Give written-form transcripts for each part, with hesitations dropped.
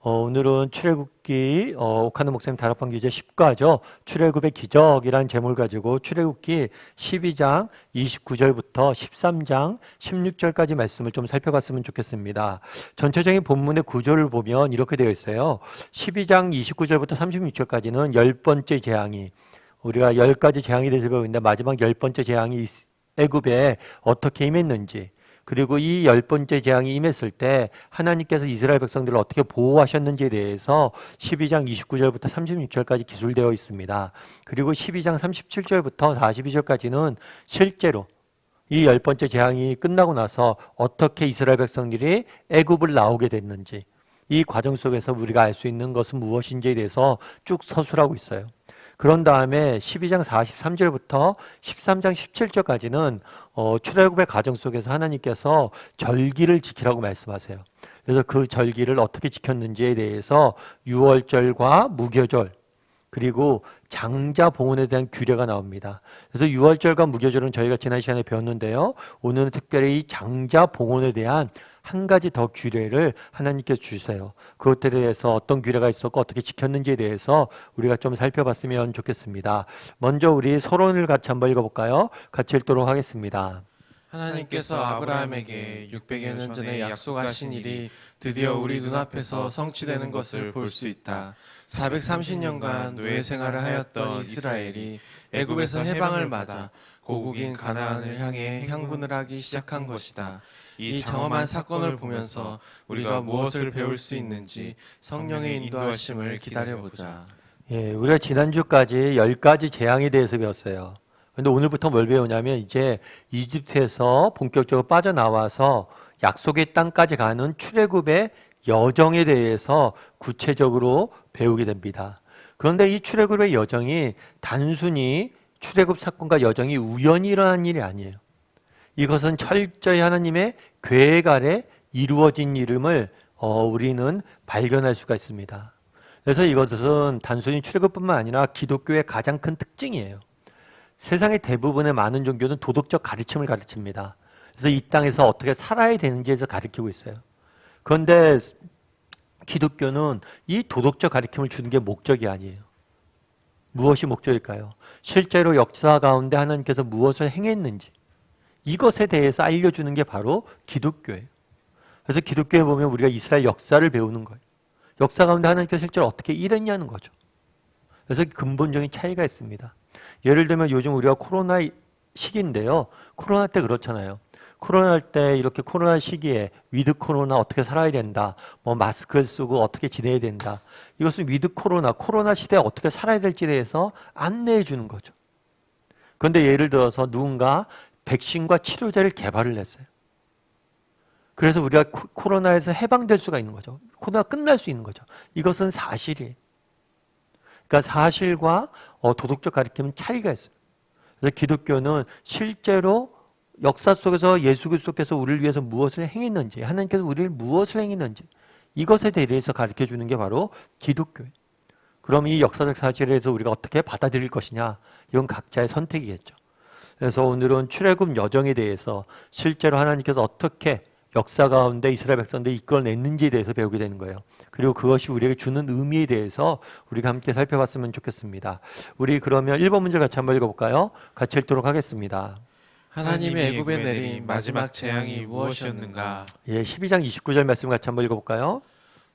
오늘은 출애굽기 옥하는 목사님 다락방 교재 10과죠. 출애굽의 기적이란 제목을 가지고 출애굽기 12장 29절부터 13장 16절까지 말씀을 좀 살펴봤으면 좋겠습니다. 전체적인 본문의 구조를 보면 이렇게 되어 있어요. 12장 29절부터 36절까지는 10번째 재앙이, 우리가 10가지 재앙에 대해서 배우는데 마지막 10번째 재앙이 애굽에 어떻게 임했는지, 그리고 이 10번째 재앙이 임했을 때 하나님께서 이스라엘 백성들을 어떻게 보호하셨는지에 대해서 12장 29절부터 36절까지 기술되어 있습니다. 그리고 12장 37절부터 42절까지는 실제로 이 10번째 재앙이 끝나고 나서 어떻게 이스라엘 백성들이 애굽을 나오게 됐는지, 이 과정 속에서 우리가 알 수 있는 것은 무엇인지에 대해서 쭉 서술하고 있어요. 그런 다음에 12장 43절부터 13장 17절까지는 출애굽의 과정 속에서 하나님께서 절기를 지키라고 말씀하세요. 그래서 그 절기를 어떻게 지켰는지에 대해서 유월절과 무교절, 그리고 장자 봉헌에 대한 규례가 나옵니다. 그래서 유월절과 무교절은 저희가 지난 시간에 배웠는데요. 오늘은 특별히 이 장자 봉헌에 대한 한 가지 더 규례를 하나님께서 주세요. 그것들에 대해서 어떤 규례가 있었고 어떻게 지켰는지에 대해서 우리가 좀 살펴봤으면 좋겠습니다. 먼저 우리 서론을 같이 한번 읽어볼까요? 같이 읽도록 하겠습니다. 하나님께서 아브라함에게 600여 년 전에 약속하신 일이 드디어 우리 눈앞에서 성취되는 것을 볼 수 있다. 430년간 노예 생활을 하였던 이스라엘이 애굽에서 해방을 맞아 고국인 가나안을 향해 향군을 하기 시작한 것이다. 이 장엄한 사건을 보면서 우리가 무엇을 배울 수 있는지 성령의 인도하심을 기다려보자. 예, 우리가 지난주까지 10가지 재앙에 대해서 배웠어요. 근데 오늘부터 뭘 배우냐면 이제 이집트에서 본격적으로 빠져나와서 약속의 땅까지 가는 출애굽의 여정에 대해서 구체적으로 배우게 됩니다. 그런데 이 출애굽의 여정이 단순히 출애굽 사건과 여정이 우연히 일어난 일이 아니에요. 이것은 철저히 하나님의 계획 아래 이루어진 일임을 우리는 발견할 수가 있습니다. 그래서 이것은 단순히 출애굽뿐만 아니라 기독교의 가장 큰 특징이에요. 세상의 대부분의 많은 종교는 도덕적 가르침을 가르칩니다. 그래서 이 땅에서 어떻게 살아야 되는지에서 가르치고 있어요. 그런데 기독교는 이 도덕적 가르침을 주는 게 목적이 아니에요. 무엇이 목적일까요? 실제로 역사 가운데 하나님께서 무엇을 행했는지, 이것에 대해서 알려주는 게 바로 기독교예요. 그래서 기독교에 보면 우리가 이스라엘 역사를 배우는 거예요. 역사 가운데 하나님께서 실제로 어떻게 일했냐는 거죠. 그래서 근본적인 차이가 있습니다. 예를 들면 요즘 우리가 코로나 시기인데요. 코로나 때 그렇잖아요. 코로나 때 이렇게 코로나 시기에 위드 코로나 어떻게 살아야 된다. 뭐 마스크를 쓰고 어떻게 지내야 된다. 이것은 위드 코로나 시대에 어떻게 살아야 될지에 대해서 안내해 주는 거죠. 그런데 예를 들어서 누군가 백신과 치료제를 개발을 했어요. 그래서 우리가 코로나에서 해방될 수가 있는 거죠. 코로나가 끝날 수 있는 거죠. 이것은 사실이에요. 그러니까 사실과 도덕적 가르침은 차이가 있어요. 그래서 기독교는 실제로 역사 속에서 예수 그리스도께서 우리를 위해서 무엇을 행했는지, 하나님께서 우리를 무엇을 행했는지, 이것에 대해서 가르쳐 주는 게 바로 기독교예요. 그럼 이 역사적 사실에 대해서 우리가 어떻게 받아들일 것이냐, 이건 각자의 선택이겠죠. 그래서 오늘은 출애굽 여정에 대해서 실제로 하나님께서 어떻게 역사 가운데 이스라엘 백성들이 이끌어냈는지에 대해서 배우게 되는 거예요. 그리고 그것이 우리에게 주는 의미에 대해서 우리가 함께 살펴봤으면 좋겠습니다. 우리 그러면 1번 문제 같이 한번 읽어볼까요? 같이 읽도록 하겠습니다. 하나님이 애굽에 내린 마지막 재앙이 무엇이었는가? 예, 12장 29절 말씀 같이 한번 읽어볼까요?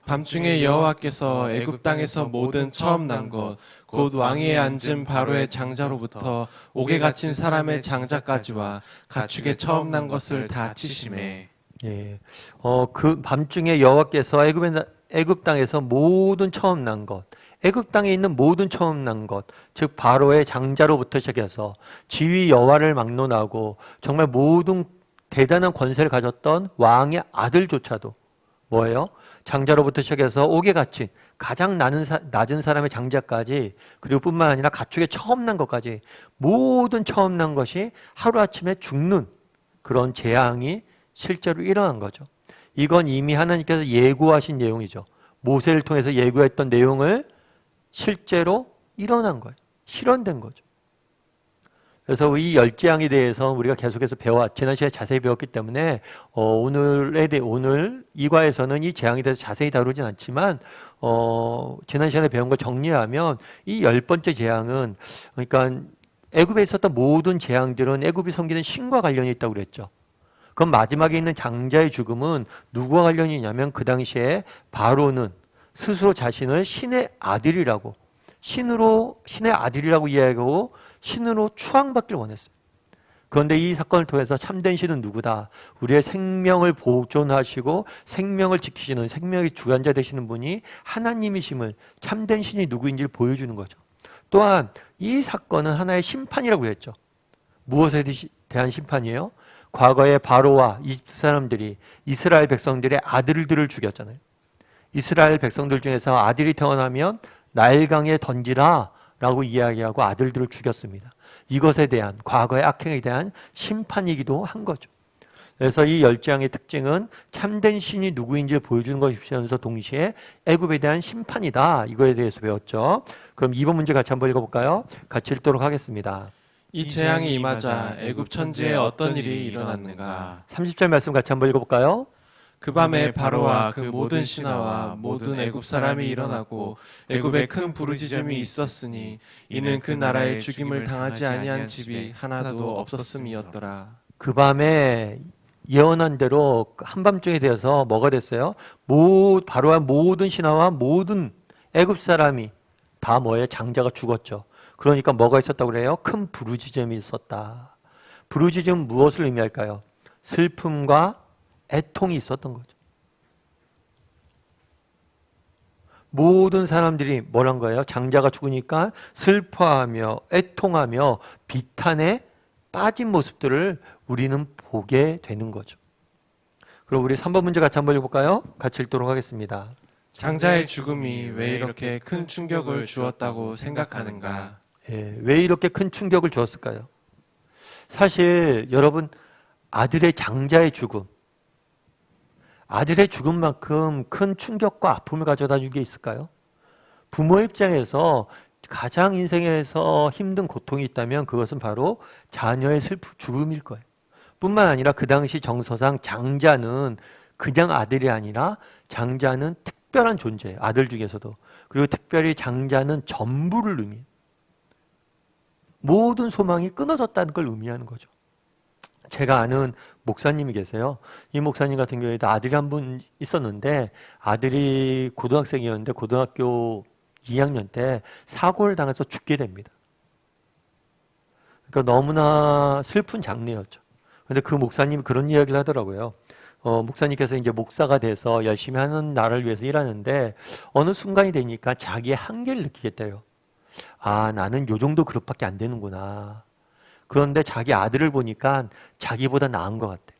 밤중에 여호와께서 애굽 땅에서 모든 처음 난 것, 곧 왕위에 앉은 바로의 장자로부터 옥에 갇힌 사람의 장자까지와 가축의 처음 난 것을 다 치심해. 예, 그 밤중에 여호와께서 애굽 땅에서 모든 처음 난 것, 애굽 땅에 있는 모든 처음 난 것, 즉 바로의 장자로부터 시작해서 지위 여호와를 막론하고 정말 모든 대단한 권세를 가졌던 왕의 아들조차도 뭐예요? 장자로부터 시작해서 옥에 갇힌 가장 낮은 사람의 장자까지, 그리고 뿐만 아니라 가축의 처음 난 것까지 모든 처음 난 것이 하루아침에 죽는 그런 재앙이 실제로 일어난 거죠. 이건 이미 하나님께서 예고하신 내용이죠. 모세를 통해서 예고했던 내용을 실제로 일어난 거예요. 실현된 거죠. 그래서 이 열 재앙에 대해서 우리가 계속해서 지난 시간에 자세히 배웠기 때문에 오늘 이 과에서는 이 재앙에 대해서 자세히 다루진 않지만 지난 시간에 배운 걸 정리하면 이 10번째 재앙은 그러니까 애굽에 있었던 모든 재앙들은 애굽이 섬기는 신과 관련이 있다고 그랬죠. 그럼 마지막에 있는 장자의 죽음은 누구와 관련이 있냐면 그 당시에 바로는 스스로 자신을 신의 아들이라고 신의 아들이라고 이야기하고 신으로 추앙받기를 원했어요. 그런데 이 사건을 통해서 참된 신은 누구다? 우리의 생명을 보존하시고 생명을 지키시는 생명의 주관자 되시는 분이 하나님이심을 참된 신이 누구인지를 보여주는 거죠. 또한 이 사건은 하나의 심판이라고 했죠. 무엇에 대한 심판이에요? 과거에 바로와 이집트 사람들이 이스라엘 백성들의 아들들을 죽였잖아요. 이스라엘 백성들 중에서 아들이 태어나면 나일강에 던지라 라고 이야기하고 아들들을 죽였습니다. 이것에 대한 과거의 악행에 대한 심판이기도 한 거죠. 그래서 이 열 재앙의 특징은 참된 신이 누구인지를 보여주는 것이면서 동시에 애굽에 대한 심판이다. 이거에 대해서 배웠죠. 그럼 2번 문제 같이 한번 읽어볼까요? 같이 읽도록 하겠습니다. 이 재앙이 임하자 애굽 천지에 어떤 일이 일어났는가? 30절 말씀 같이 한번 읽어볼까요? 그 밤에 바로와 그 모든 신하와 모든 애굽 사람이 일어나고 애굽에 큰 부르짖음이 있었으니 이는 그 나라의 죽임을 당하지 아니한 집이 하나도 없었음이었더라. 그 밤에 예언한 대로 한밤중에 되어서 뭐가 됐어요? 바로와 모든 신하와 모든 애굽 사람이 다 장자가 죽었죠. 그러니까 뭐가 있었다고 그래요? 큰 부르짖음이 있었다. 부르짖음 무엇을 의미할까요? 슬픔과 애통이 있었던 거죠. 모든 사람들이 뭐란 거예요? 장자가 죽으니까 슬퍼하며 애통하며 비탄에 빠진 모습들을 우리는 보게 되는 거죠. 그럼 우리 3번 문제 같이 한번 읽어볼까요? 같이 읽도록 하겠습니다. 장자의 죽음이 왜 이렇게 큰 충격을 주었다고 생각하는가? 왜 이렇게 큰 충격을 주었을까요? 사실 여러분 아들의 장자의 죽음만큼 큰 충격과 아픔을 가져다 준 게 있을까요? 부모 입장에서 가장 인생에서 힘든 고통이 있다면 그것은 바로 자녀의 죽음일 거예요. 뿐만 아니라 그 당시 정서상 장자는 그냥 아들이 아니라 장자는 특별한 존재예요. 아들 중에서도. 그리고 특별히 장자는 전부를 의미해요. 모든 소망이 끊어졌다는 걸 의미하는 거죠. 제가 아는 목사님이 계세요. 이 목사님 같은 경우에도 아들이 한 분 있었는데 아들이 고등학생이었는데 고등학교 2학년 때 사고를 당해서 죽게 됩니다. 그러니까 너무나 슬픈 장례였죠. 그런데 그 목사님이 그런 이야기를 하더라고요. 목사님께서 이제 목사가 돼서 열심히 하는 나라를 위해서 일하는데 어느 순간이 되니까 자기의 한계를 느끼겠대요. 아, 나는 요 정도 그릇밖에 안 되는구나. 그런데 자기 아들을 보니까 자기보다 나은 것 같아요.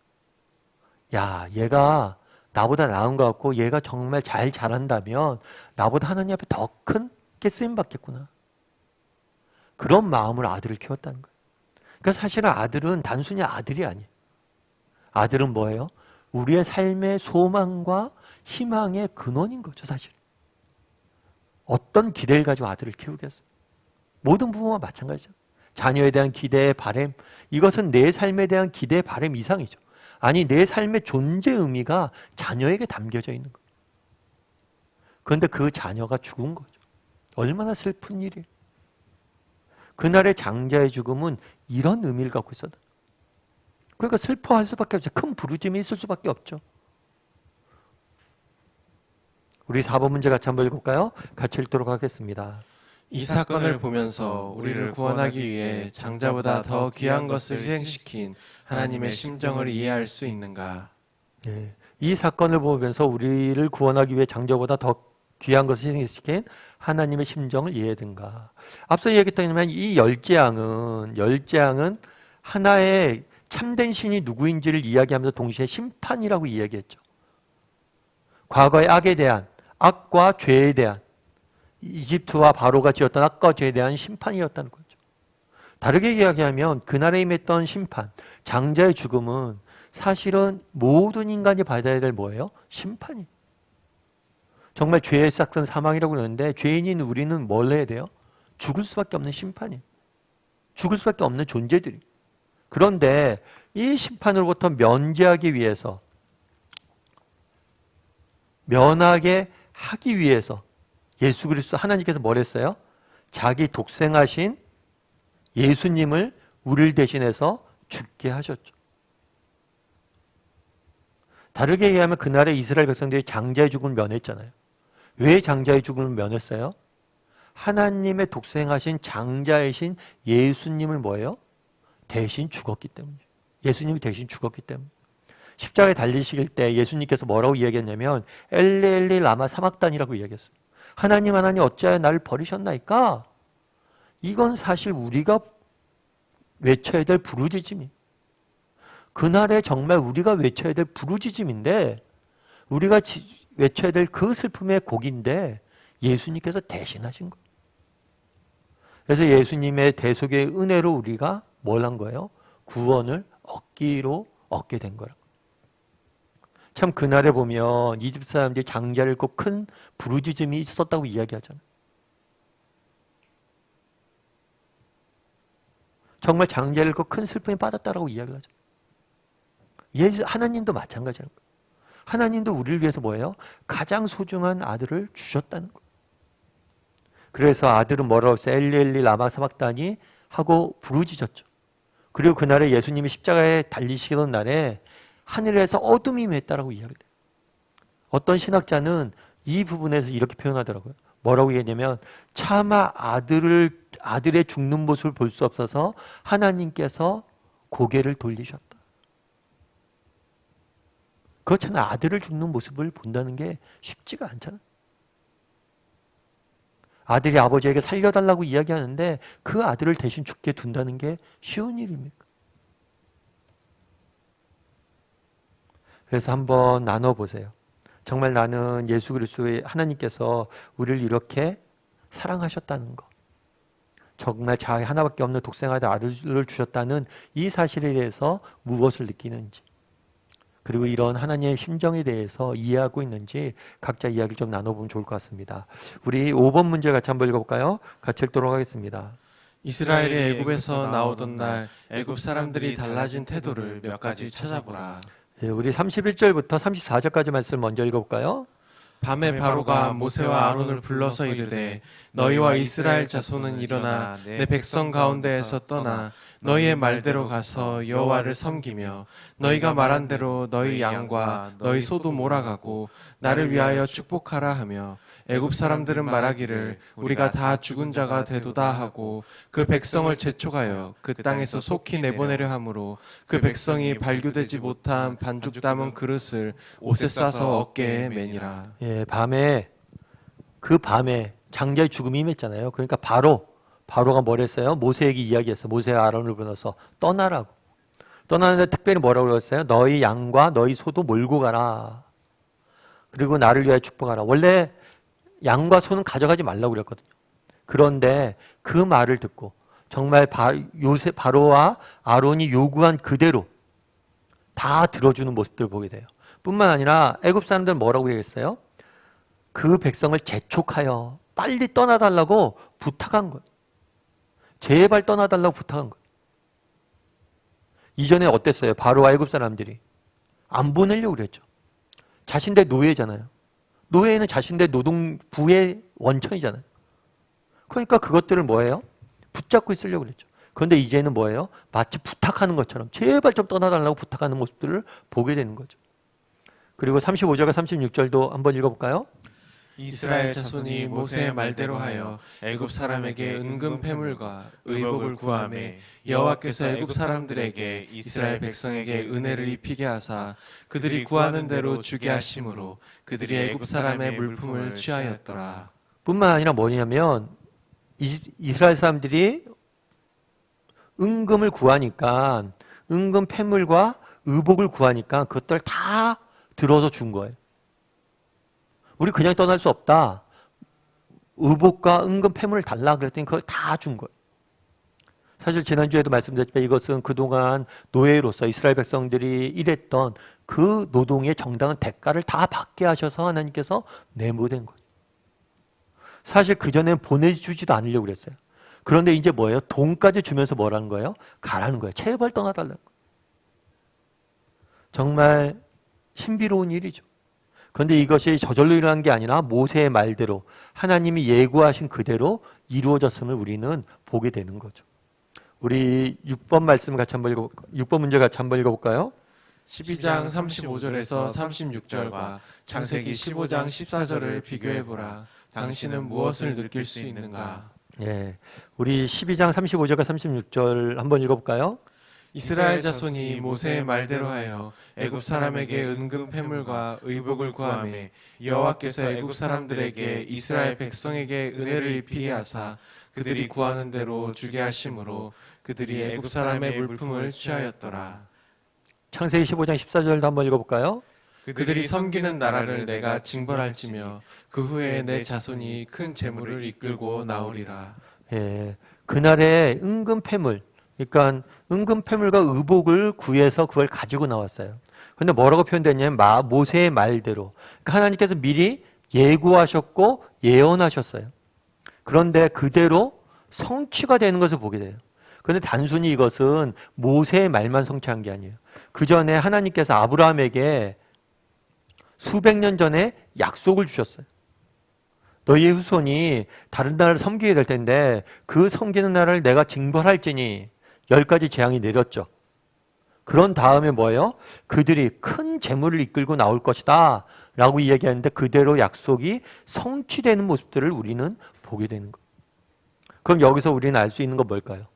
야, 얘가 나보다 나은 것 같고 얘가 정말 잘 자란다면 나보다 하나님 앞에 더 큰 게 쓰임 받겠구나. 그런 마음으로 아들을 키웠다는 거예요. 그러니까 사실은 아들은 단순히 아들이 아니에요. 아들은 뭐예요? 우리의 삶의 소망과 희망의 근원인 거죠, 사실. 어떤 기대를 가지고 아들을 키우겠어요? 모든 부모와 마찬가지죠. 자녀에 대한 기대, 바람, 이것은 내 삶에 대한 기대, 바람 이상이죠. 아니, 내 삶의 존재 의미가 자녀에게 담겨져 있는 거예요. 그런데 그 자녀가 죽은 거죠. 얼마나 슬픈 일이에요. 그날의 장자의 죽음은 이런 의미를 갖고 있었다. 그러니까 슬퍼할 수밖에 없죠. 큰 부르짐이 있을 수밖에 없죠. 우리 4번 문제 같이 한번 읽을까요? 같이 읽도록 하겠습니다. 이 사건을 보면서 우리를 구원하기 위해 장자보다 더 귀한 것을 희생시킨 하나님의 심정을 이해할 수 있는가? 이 사건을 보면서 우리를 구원하기 위해 장자보다 더 귀한 것을 희생시킨 하나님의 심정을 이해하든가. 앞서 얘기했던 이 열 재앙은 하나의 참된 신이 누구인지를 이야기하면서 동시에 심판이라고 이야기했죠. 과거의 악과 죄에 대한 이집트와 바로가 지었던 악과 죄에 대한 심판이었다는 거죠. 다르게 이야기하면 그날에 임했던 심판, 장자의 죽음은 사실은 모든 인간이 받아야 될 뭐예요? 심판이에요. 정말 죄의 싹은 사망이라고 그러는데 죄인인 우리는 뭘 해야 돼요? 죽을 수밖에 없는 심판이에요. 죽을 수밖에 없는 존재들이. 그런데 이 심판으로부터 면제하기 위해서, 면하게 하기 위해서 예수 그리스도 하나님께서 뭘 했어요? 자기 독생하신 예수님을 우리를 대신해서 죽게 하셨죠. 다르게 얘기하면 그날에 이스라엘 백성들이 장자의 죽음을 면했잖아요. 왜 장자의 죽음을 면했어요? 하나님의 독생하신 장자이신 예수님을 뭐예요? 대신 죽었기 때문이에요. 예수님이 대신 죽었기 때문에. 십자가에 달리실 때 예수님께서 뭐라고 이야기했냐면 엘리 엘리 라마 사막단이라고 이야기했어요. 하나님 하나님 어찌하여 나를 버리셨나이까? 이건 사실 우리가 외쳐야 될 부르짖음이. 그날에 정말 우리가 외쳐야 될 부르짖음인데, 우리가 외쳐야 될 그 슬픔의 곡인데 예수님께서 대신하신 거예요. 그래서 예수님의 대속의 은혜로 우리가 뭘 한 거예요? 구원을 얻게 된 거라고. 참 그날에 보면 이집트 사람들이 장자를 잃고 큰 부르짖음이 있었다고 이야기하잖아요. 정말 장자를 잃고 큰 슬픔에 빠졌다라고 이야기를 하죠. 하나님도 마찬가지라는 거예요. 하나님도 우리를 위해서 뭐예요? 가장 소중한 아들을 주셨다는 거예요. 그래서 아들은 뭐라고 했어요? 엘리 엘리 라마 사막다니 하고 부르짖었죠. 그리고 그날에 예수님이 십자가에 달리시던 날에 하늘에서 어둠이 임했다라고 이야기해요. 어떤 신학자는 이 부분에서 이렇게 표현하더라고요. 뭐라고 얘기했냐면 차마 아들의 죽는 모습을 볼 수 없어서 하나님께서 고개를 돌리셨다. 그렇잖아요. 아들을 죽는 모습을 본다는 게 쉽지가 않잖아요. 아들이 아버지에게 살려달라고 이야기하는데 그 아들을 대신 죽게 둔다는 게 쉬운 일입니까? 그래서 한번 나눠보세요. 정말 나는 예수 그리스도의 하나님께서 우리를 이렇게 사랑하셨다는 거, 정말 자기 하나밖에 없는 독생아들 아들을 주셨다는 이 사실에 대해서 무엇을 느끼는지, 그리고 이런 하나님의 심정에 대해서 이해하고 있는지 각자 이야기를 좀 나눠보면 좋을 것 같습니다. 우리 5번 문제 같이 한번 읽어볼까요? 같이 읽도록 하겠습니다. 이스라엘이 애굽에서 나오던 날 애굽 사람들이 달라진 태도를 몇 가지 찾아보라. 예, 우리 31절부터 34절까지 말씀 먼저 읽어볼까요? 밤에 바로가 모세와 아론을 불러서 이르되 너희와 이스라엘 자손은 일어나 내 백성 가운데에서 떠나 너희의 말대로 가서 여호와를 섬기며 너희가 말한 대로 너희 양과 너희 소도 몰아가고 나를 위하여 축복하라 하며 애굽 사람들은 말하기를 우리가 다 죽은 자가 되도다 하고 그 백성을 재촉하여 그 땅에서 속히 내보내려 하므로 그 백성이 발교되지 못한 반죽 담은 그릇을 옷에 싸서 어깨에 매니라. 예, 그 밤에 장자의 죽음이 임했잖아요. 그러니까 바로가 뭘 했어요? 모세에게 이야기했어요. 모세와 아론을 불러서 떠나라고. 떠나는데 특별히 뭐라고 그랬어요? 너희 양과 너희 소도 몰고 가라. 그리고 나를 위하여 축복하라. 원래 양과 소는 가져가지 말라고 그랬거든요. 그런데 그 말을 듣고 정말 바로와 아론이 요구한 그대로 다 들어주는 모습들을 보게 돼요. 뿐만 아니라 애굽 사람들은 뭐라고 얘기했어요? 그 백성을 재촉하여 빨리 떠나달라고 부탁한 거예요. 제발 떠나달라고 부탁한 거예요. 이전에 어땠어요? 바로와 애굽 사람들이 안 보내려고 그랬죠. 자신들 노예잖아요. 노예는 자신들 노동부의 원천이잖아요. 그러니까 그것들을 뭐예요? 붙잡고 있으려고 그랬죠. 그런데 이제는 뭐예요? 마치 부탁하는 것처럼 제발 좀 떠나달라고 부탁하는 모습들을 보게 되는 거죠. 그리고 35절과 36절도 한번 읽어볼까요? 이스라엘 자손이 모세의 말대로 하여 애굽 사람에게 은금 패물과 의복을 구하매 여호와께서 애굽 사람들에게 이스라엘 백성에게 은혜를 입히게 하사 그들이 구하는 대로 주게 하심으로 그들이 애굽 사람의 물품을 취하였더라. 뿐만 아니라 뭐냐면 이스라엘 사람들이 은금을 구하니까 은금 패물과 의복을 구하니까 그것들 다 들어서 준 거예요. 우리 그냥 떠날 수 없다. 의복과 은금 패물을 달라 그랬더니 그걸 다 준 거예요. 사실 지난주에도 말씀드렸지만 이것은 그동안 노예로서 이스라엘 백성들이 일했던 그 노동의 정당한 대가를 다 받게 하셔서 하나님께서 내모된 거예요. 사실 그전엔 보내주지도 않으려고 그랬어요. 그런데 이제 뭐예요? 돈까지 주면서 뭐라는 거예요? 가라는 거예요. 제발 떠나달라는 거예요. 정말 신비로운 일이죠. 그런데 이것이 저절로 일어난 게 아니라 모세의 말대로 하나님이 예고하신 그대로 이루어졌음을 우리는 보게 되는 거죠. 우리 6번 말씀을 같이 한번 읽어볼까요? 6번 문제 같이 한번 읽어볼까요? 12장 35절에서 36절과 창세기 15장 14절을 비교해보라. 당신은 무엇을 느낄 수 있는가? 예, 우리 12장 35절과 36절 한번 읽어볼까요? 이스라엘 자손이 모세의 말대로 하여 애굽 사람에게 은금 패물과 의복을 구하매 여호와께서 애굽 사람들에게 이스라엘 백성에게 은혜를 입히게 하사 그들이 구하는 대로 주게 하심으로 그들이 애굽 사람의 물품을 취하였더라. 창세기 15장 14절도 한번 읽어볼까요? 그들이 섬기는 나라를 내가 징벌할지며 그 후에 내 자손이 큰 재물을 이끌고 나오리라. 예, 그날의 은금 패물, 그러니까 은금 패물과 의복을 구해서 그걸 가지고 나왔어요. 근데 뭐라고 표현됐냐면 모세의 말대로, 그러니까 하나님께서 미리 예고하셨고 예언하셨어요. 그런데 그대로 성취가 되는 것을 보게 돼요. 그런데 단순히 이것은 모세의 말만 성취한 게 아니에요. 그 전에 하나님께서 아브라함에게 수백 년 전에 약속을 주셨어요. 너희의 후손이 다른 나라를 섬기게 될 텐데 그 섬기는 나라를 내가 징벌할지니 10가지 재앙이 내렸죠. 그런 다음에 뭐예요? 그들이 큰 재물을 이끌고 나올 것이다 라고 이야기하는데 그대로 약속이 성취되는 모습들을 우리는 보게 되는 거예요. 그럼 여기서 우리는 알 수 있는 건 뭘까요?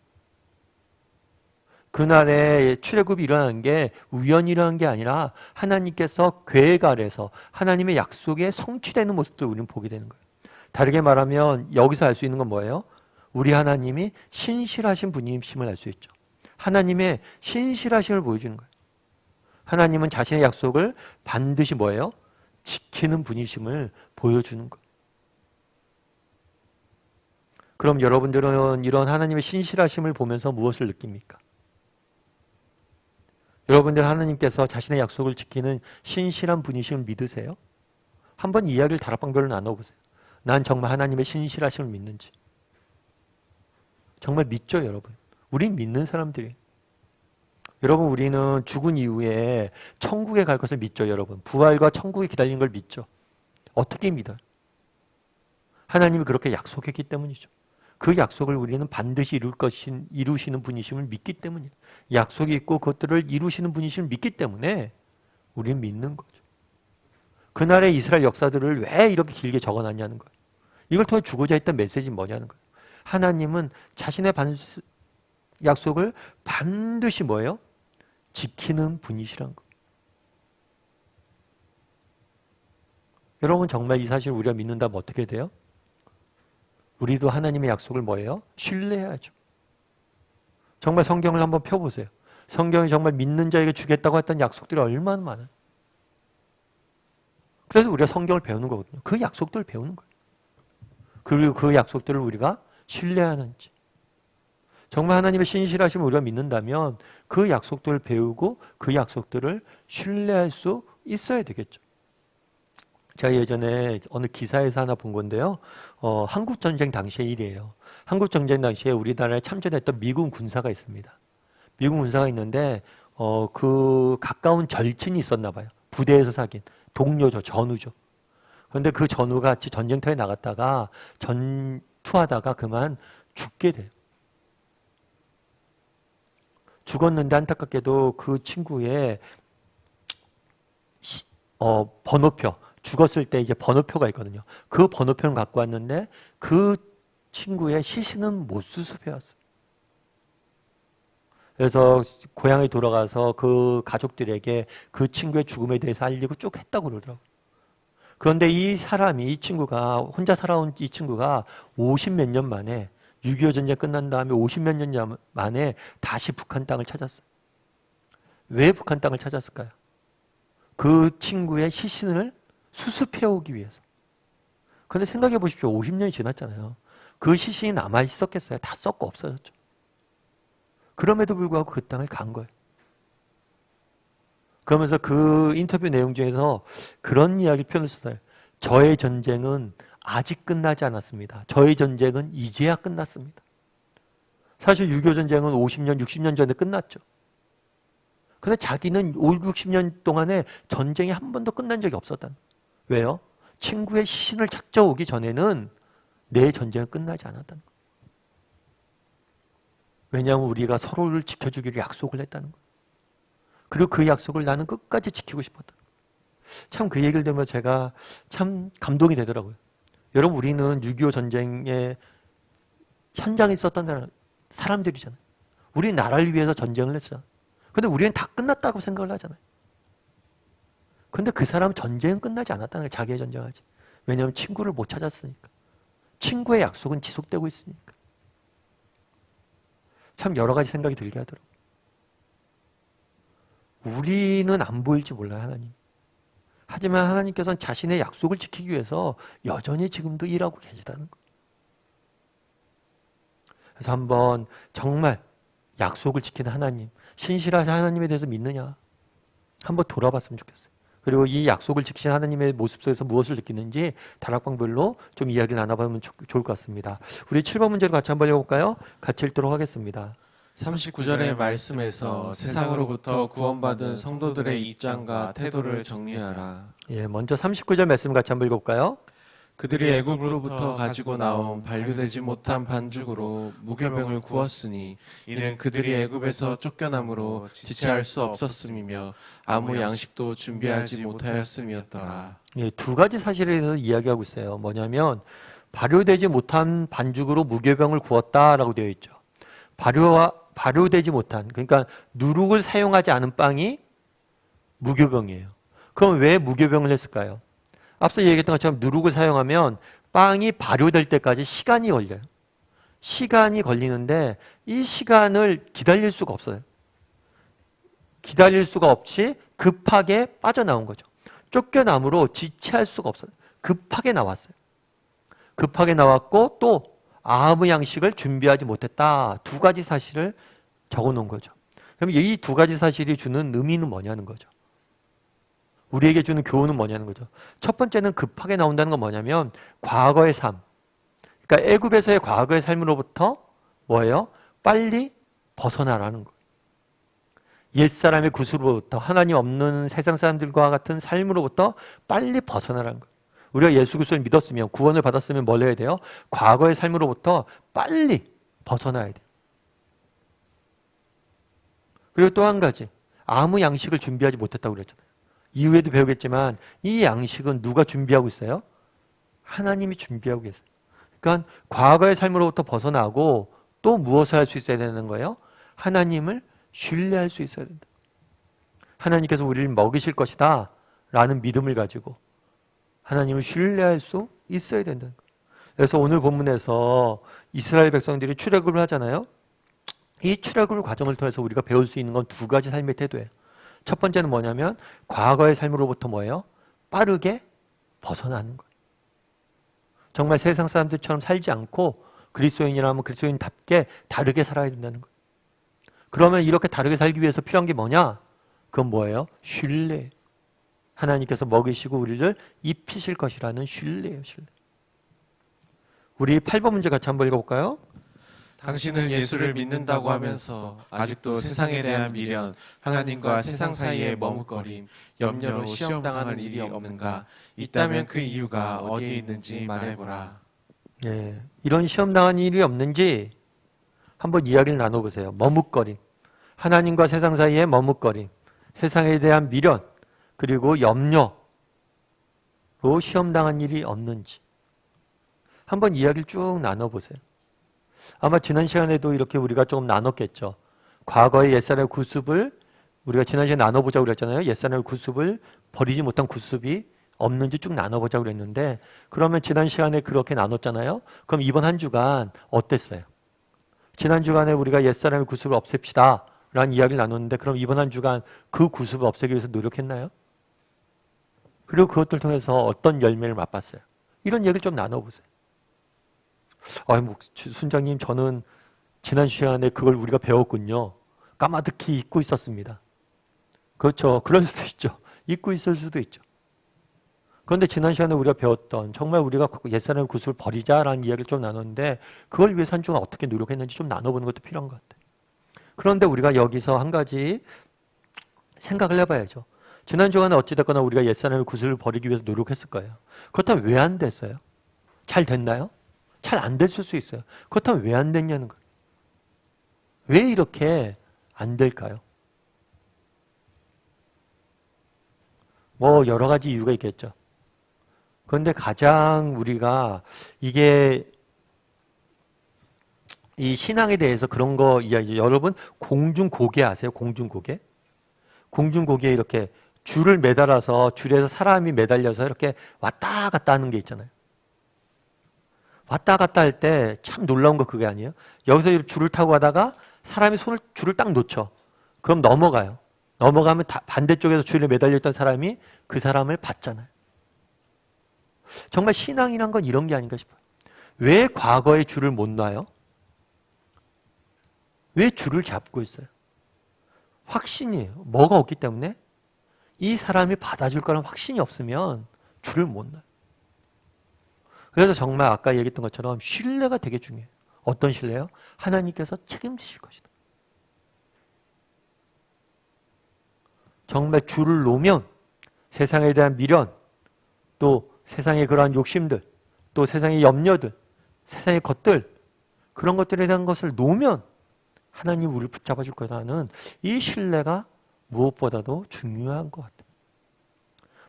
그날에 출애굽이 일어나는 게 우연히 일어난 게 아니라 하나님께서 계획 아래서 하나님의 약속에 성취되는 모습들을 우리는 보게 되는 거예요. 다르게 말하면 여기서 알 수 있는 건 뭐예요? 우리 하나님이 신실하신 분이심을 알 수 있죠. 하나님의 신실하심을 보여주는 거예요. 하나님은 자신의 약속을 반드시 뭐예요? 지키는 분이심을 보여주는 거예요. 그럼 여러분들은 이런 하나님의 신실하심을 보면서 무엇을 느낍니까? 여러분들 하나님께서 자신의 약속을 지키는 신실한 분이심을 믿으세요? 한번 이야기를 다락방별로 나눠보세요. 난 정말 하나님의 신실하심을 믿는지. 정말 믿죠, 여러분? 우린 믿는 사람들이에요. 여러분, 우리는 죽은 이후에 천국에 갈 것을 믿죠, 여러분. 부활과 천국이 기다리는 걸 믿죠. 어떻게 믿어요? 하나님이 그렇게 약속했기 때문이죠. 그 약속을 우리는 반드시 이루시는 분이심을 믿기 때문이에요. 약속이 있고 그것들을 이루시는 분이심을 믿기 때문에 우리는 믿는 거죠. 그날의 이스라엘 역사들을 왜 이렇게 길게 적어놨냐는 거예요. 이걸 통해 주고자 했던 메시지는 뭐냐는 거예요. 하나님은 자신의 약속을 반드시 뭐예요? 지키는 분이시란 거예요. 여러분 정말 이 사실을 우리가 믿는다면 어떻게 돼요? 우리도 하나님의 약속을 뭐예요? 신뢰해야죠. 정말 성경을 한번 펴보세요. 성경이 정말 믿는 자에게 주겠다고 했던 약속들이 얼마나 많아요. 그래서 우리가 성경을 배우는 거거든요. 그 약속들을 배우는 거예요. 그리고 그 약속들을 우리가 신뢰하는지. 정말 하나님의 신실하심을 우리가 믿는다면 그 약속들을 배우고 그 약속들을 신뢰할 수 있어야 되겠죠. 제가 예전에 어느 기사에서 하나 본 건데요. 한국전쟁 당시의 일이에요. 한국전쟁 당시에 우리나라에 참전했던 미군 군사가 있습니다. 미군 군사가 있는데 그 가까운 절친이 있었나 봐요. 부대에서 사귄 동료죠. 전우죠. 그런데 그 전우가 같이 전쟁터에 나갔다가 전투하다가 그만 죽게 돼요. 죽었는데 안타깝게도 그 친구의 번호표, 죽었을 때 이제 번호표가 있거든요. 그 번호표를 갖고 왔는데 그 친구의 시신은 못 수습해왔어요. 그래서 고향에 돌아가서 그 가족들에게 그 친구의 죽음에 대해서 알리고 쭉 했다고 그러더라고요. 그런데 이 친구가 혼자 살아온 이 친구가 50몇 년 만에 6.25 전쟁 끝난 다음에 50몇 년 만에 다시 북한 땅을 찾았어요. 왜 북한 땅을 찾았을까요? 그 친구의 시신을 수습해오기 위해서. 그런데 생각해 보십시오. 50년이 지났잖아요. 그 시신이 남아있었겠어요? 다 썩고 없어졌죠. 그럼에도 불구하고 그 땅을 간 거예요. 그러면서 그 인터뷰 내용 중에서 그런 이야기 표현을 썼어요. 저의 전쟁은 아직 끝나지 않았습니다. 저의 전쟁은 이제야 끝났습니다. 사실 6.25 전쟁은 50년, 60년 전에 끝났죠. 근데 자기는 5, 60년 동안에 전쟁이 한 번도 끝난 적이 없었다. 왜요? 친구의 시신을 찾아오기 전에는 내 전쟁은 끝나지 않았다는 거예요. 왜냐하면 우리가 서로를 지켜주기로 약속을 했다는 거예요. 그리고 그 약속을 나는 끝까지 지키고 싶었다. 참 그 얘기를 들으면 제가 참 감동이 되더라고요. 여러분, 우리는 6.25 전쟁의 현장에 있었던 사람들이잖아요. 우리 나라를 위해서 전쟁을 했어요. 근데 우리는 다 끝났다고 생각을 하잖아요. 근데 그 사람은 전쟁은 끝나지 않았다는 거예요. 자기의 전쟁하지. 왜냐하면 친구를 못 찾았으니까. 친구의 약속은 지속되고 있으니까. 참 여러 가지 생각이 들게 하더라고요. 우리는 안 보일지 몰라요, 하나님. 하지만 하나님께서는 자신의 약속을 지키기 위해서 여전히 지금도 일하고 계시다는 거예요. 그래서 한번 정말 약속을 지키는 하나님, 신실하신 하나님에 대해서 믿느냐 한번 돌아봤으면 좋겠어요. 그리고 이 약속을 지키신 하나님의 모습 속에서 무엇을 느끼는지 다락방별로 좀 이야기를 나눠보면 좋을 것 같습니다. 우리 7번 문제로 같이 한번 읽어볼까요? 같이 읽도록 하겠습니다. 39절의 말씀에서 세상으로부터 구원받은 성도들의 입장과 태도를 정리하라. 예, 먼저 39절 말씀 같이 한번 읽어볼까요? 그들이 애굽으로부터 가지고 나온 반류되지 못한 반죽으로 무교병을 구웠으니 이는 그들이 애굽에서 쫓겨남으로 지체할 수 없었음이며 아무 양식도 준비하지 못하였음이었더라. 예, 두 가지 사실에 대해서 이야기하고 있어요. 뭐냐면 발효되지 못한 반죽으로 무교병을 구웠다라고 되어 있죠. 발효되지 못한, 그러니까 누룩을 사용하지 않은 빵이 무교병이에요. 그럼 왜 무교병을 했을까요? 앞서 얘기했던 것처럼 누룩을 사용하면 빵이 발효될 때까지 시간이 걸려요. 시간이 걸리는데 이 시간을 기다릴 수가 없어요. 기다릴 수가 없이 급하게 빠져나온 거죠. 쫓겨남으로 지체할 수가 없어요. 급하게 나왔어요. 급하게 나왔고 또 아무 양식을 준비하지 못했다. 두 가지 사실을 적어 놓은 거죠. 그럼 이 두 가지 사실이 주는 의미는 뭐냐는 거죠. 우리에게 주는 교훈은 뭐냐는 거죠. 첫 번째는 급하게 나온다는 건 뭐냐면 과거의 삶. 그러니까 애굽에서의 과거의 삶으로부터 뭐예요? 빨리 벗어나라는 거예요. 옛사람의 구습으로부터 하나님 없는 세상 사람들과 같은 삶으로부터 빨리 벗어나라는 거예요. 우리가 예수 그리스도를 믿었으면 구원을 받았으면 뭘 해야 돼요? 과거의 삶으로부터 빨리 벗어나야 돼요. 그리고 또 한 가지, 아무 양식을 준비하지 못했다고 그랬잖아요. 이후에도 배우겠지만 이 양식은 누가 준비하고 있어요? 하나님이 준비하고 계세요. 그러니까 과거의 삶으로부터 벗어나고 또 무엇을 할 수 있어야 되는 거예요? 하나님을 신뢰할 수 있어야 된다. 하나님께서 우리를 먹이실 것이다 라는 믿음을 가지고 하나님을 신뢰할 수 있어야 된다는 거예요. 그래서 오늘 본문에서 이스라엘 백성들이 출애굽을 하잖아요. 이 출애굽 과정을 통해서 우리가 배울 수 있는 건 두 가지 삶의 태도예요. 첫 번째는 뭐냐면 과거의 삶으로부터 뭐예요? 빠르게 벗어나는 거예요. 정말 세상 사람들처럼 살지 않고 그리스도인이라면 그리스도인답게 다르게 살아야 된다는 거예요. 그러면 이렇게 다르게 살기 위해서 필요한 게 뭐냐? 그건 뭐예요? 신뢰. 하나님께서 먹이시고 우리를 입히실 것이라는 신뢰예요. 신뢰. 우리 8번 문제 같이 한번 읽어볼까요? 당신은 예수를 믿는다고 하면서 아직도 세상에 대한 미련, 하나님과 세상 사이의 머뭇거림, 염려로 시험당하는 일이 없는가? 있다면 그 이유가 어디에 있는지 말해보라. 예, 이런 시험당한 일이 없는지 한번 이야기를 나눠보세요. 머뭇거림, 하나님과 세상 사이의 머뭇거림, 세상에 대한 미련, 그리고 염려로 시험당한 일이 없는지 한번 이야기를 쭉 나눠보세요. 아마 지난 시간에도 이렇게 우리가 조금 나눴겠죠. 과거의 옛사람의 구습을 우리가 지난 시간에 나눠보자고 그랬잖아요. 옛사람의 구습을 버리지 못한 구습이 없는지 쭉 나눠보자고 그랬는데 그러면 지난 시간에 그렇게 나눴잖아요. 그럼 이번 한 주간 어땠어요? 지난 주간에 우리가 옛사람의 구습을 없앱시다 라는 이야기를 나눴는데 그럼 이번 한 주간 그 구습을 없애기 위해서 노력했나요? 그리고 그것들 통해서 어떤 열매를 맛봤어요? 이런 얘기를 좀 나눠보세요. 순장님, 저는 지난 시간에 그걸 우리가 배웠군요. 까마득히 잊고 있었습니다. 그렇죠. 그럴 수도 있죠. 잊고 있을 수도 있죠. 그런데 지난 시간에 우리가 배웠던 정말 우리가 옛사람의 구습을 버리자라는 이야기를 좀 나눴는데 그걸 위해서 한 주간 어떻게 노력했는지 좀 나눠보는 것도 필요한 것 같아요. 그런데 우리가 여기서 한 가지 생각을 해봐야죠. 지난 주간에 어찌됐거나 우리가 옛사람의 구습을 버리기 위해서 노력했을 거예요. 그렇다면 왜 안 됐어요? 잘 됐나요? 잘 안 됐을 수 있어요. 그렇다면 왜 안 됐냐는 거예요. 왜 이렇게 안 될까요? 뭐 여러 가지 이유가 있겠죠. 그런데 가장 우리가 이게 이 신앙에 대해서 그런 거 이야기, 여러분 공중고개 아세요? 공중고개? 공중고개에 이렇게 줄을 매달아서 줄에서 사람이 매달려서 이렇게 왔다 갔다 하는 게 있잖아요. 왔다 갔다 할 때 참 놀라운 거 그게 아니에요? 여기서 줄을 타고 가다가 사람이 줄을 딱 놓쳐. 그럼 넘어가요. 넘어가면 반대쪽에서 줄에 매달려 있던 사람이 그 사람을 받잖아요. 정말 신앙이란 건 이런 게 아닌가 싶어요. 왜 과거에 줄을 못 놔요? 왜 줄을 잡고 있어요? 확신이에요. 뭐가 없기 때문에 이 사람이 받아줄 거란 확신이 없으면 줄을 못 놔요. 그래서 정말 아까 얘기했던 것처럼 신뢰가 되게 중요해요. 어떤 신뢰요? 하나님께서 책임지실 것이다. 정말 줄을 놓으면 세상에 대한 미련, 또 세상의 그러한 욕심들, 또 세상의 염려들, 세상의 것들, 그런 것들에 대한 것을 놓으면 하나님 우리를 붙잡아 줄 거라는 이 신뢰가 무엇보다도 중요한 것 같아요.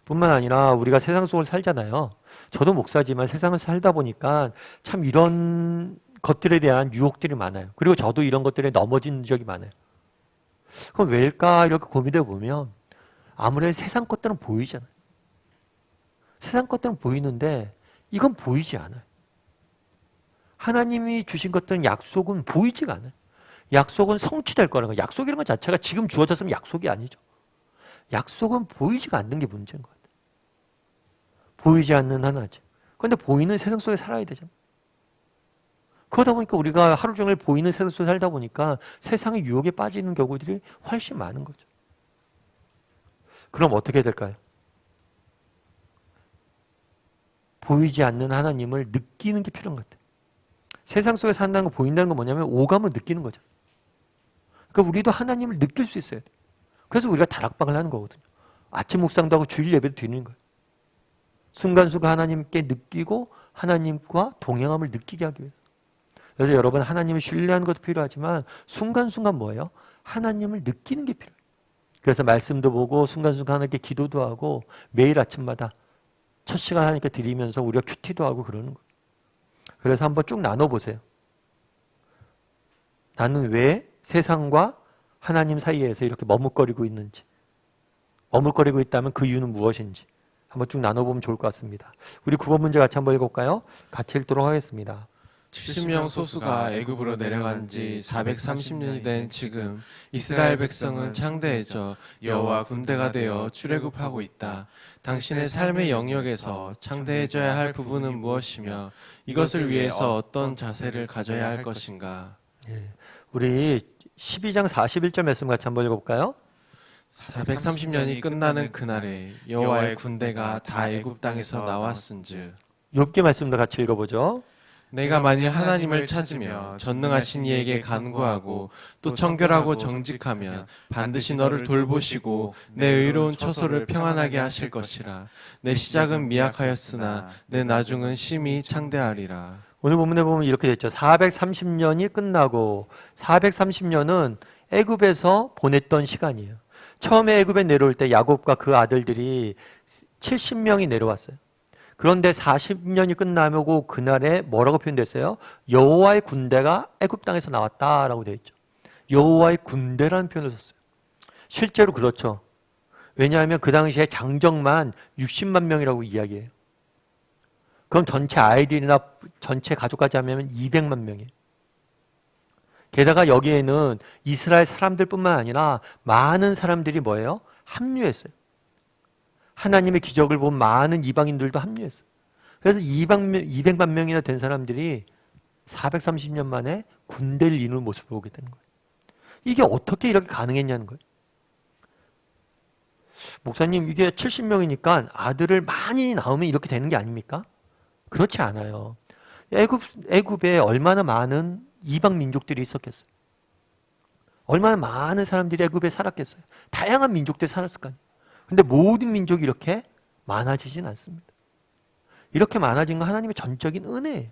뿐만 아니라 우리가 세상 속을 살잖아요. 저도 목사지만 세상을 살다 보니까 참 이런 것들에 대한 유혹들이 많아요. 그리고 저도 이런 것들에 넘어진 적이 많아요. 그럼 왜일까 이렇게 고민해 보면 아무래도 세상 것들은 보이잖아요. 세상 것들은 보이는데 이건 보이지 않아요. 하나님이 주신 것들은 약속은 보이지가 않아요. 약속은 성취될 거라는 거예요. 약속이라는 것 자체가 지금 주어졌으면 약속이 아니죠. 약속은 보이지가 않는 게 문제인 것 같아요. 보이지 않는 하나지. 그런데 보이는 세상 속에 살아야 되잖아요. 그러다 보니까 우리가 하루 종일 보이는 세상 속에 살다 보니까 세상의 유혹에 빠지는 경우들이 훨씬 많은 거죠. 그럼 어떻게 될까요? 보이지 않는 하나님을 느끼는 게 필요한 것 같아요. 세상 속에 산다는 거 보인다는 건 뭐냐면 오감을 느끼는 거죠. 그러니까 우리도 하나님을 느낄 수 있어야 돼요. 그래서 우리가 다락방을 하는 거거든요. 아침 묵상도 하고 주일 예배도 드리는 거예요. 순간순간 하나님께 느끼고 하나님과 동행함을 느끼게 하기 위해서. 그래서 여러분 하나님을 신뢰하는 것도 필요하지만 순간순간 뭐예요? 하나님을 느끼는 게 필요해요. 그래서 말씀도 보고 순간순간 하나님께 기도도 하고 매일 아침마다 첫 시간 하나님께 드리면서 우리가 큐티도 하고 그러는 거예요. 그래서 한번 쭉 나눠보세요. 나는 왜 세상과 하나님 사이에서 이렇게 머뭇거리고 있는지, 머뭇거리고 있다면 그 이유는 무엇인지 한번 쭉 나눠보면 좋을 것 같습니다. 우리 9번 문제 같이 한번 읽어볼까요? 같이 읽도록 하겠습니다. 70명 소수가 애굽으로 내려간 지 430년이 된 지금 이스라엘 백성은 창대해져 여호와 군대가 되어 출애굽하고 있다. 당신의 삶의 영역에서 창대해져야 할 부분은 무엇이며 이것을 위해서 어떤 자세를 가져야 할 것인가? 우리 12장 41절 말씀 같이 한번 읽어볼까요? 430년이 끝나는 그날에 여호와의 군대가 다 애굽 땅에서 나왔은즉 욥기 말씀도 같이 읽어보죠. 내가 만일 하나님을 찾으며 전능하신 이에게 간구하고 또 청결하고 정직하면 반드시 너를 돌보시고 내 의로운 처소를 평안하게 하실 것이라. 내 시작은 미약하였으나 내 나중은 심히 창대하리라. 오늘 본문에 보면 이렇게 됐죠. 430년이 끝나고 430년은 애굽에서 보냈던 시간이에요. 처음에 애굽에 내려올 때 야곱과 그 아들들이 70명이 내려왔어요. 그런데 40년이 끝나고 그날에 뭐라고 표현됐어요? 여호와의 군대가 애굽 땅에서 나왔다라고 되어 있죠. 여호와의 군대라는 표현을 썼어요. 실제로 그렇죠. 왜냐하면 그 당시에 장정만 60만 명이라고 이야기해요. 그럼 전체 아이들이나 전체 가족까지 하면 200만 명이에요. 게다가 여기에는 이스라엘 사람들뿐만 아니라 많은 사람들이 뭐예요? 합류했어요. 하나님의 기적을 본 많은 이방인들도 합류했어요. 그래서 200만 명이나 된 사람들이 430년 만에 군대를 이루는 모습을 보게 되는 거예요. 이게 어떻게 이렇게 가능했냐는 거예요. 목사님 이게 70명이니까 아들을 많이 낳으면 이렇게 되는 게 아닙니까? 그렇지 않아요. 애굽에 얼마나 많은 이방 민족들이 있었겠어요. 얼마나 많은 사람들이 애굽에 살았겠어요. 다양한 민족들이 살았을 거 아니에요. 근데 모든 민족이 이렇게 많아지진 않습니다. 이렇게 많아진 건 하나님의 전적인 은혜예요.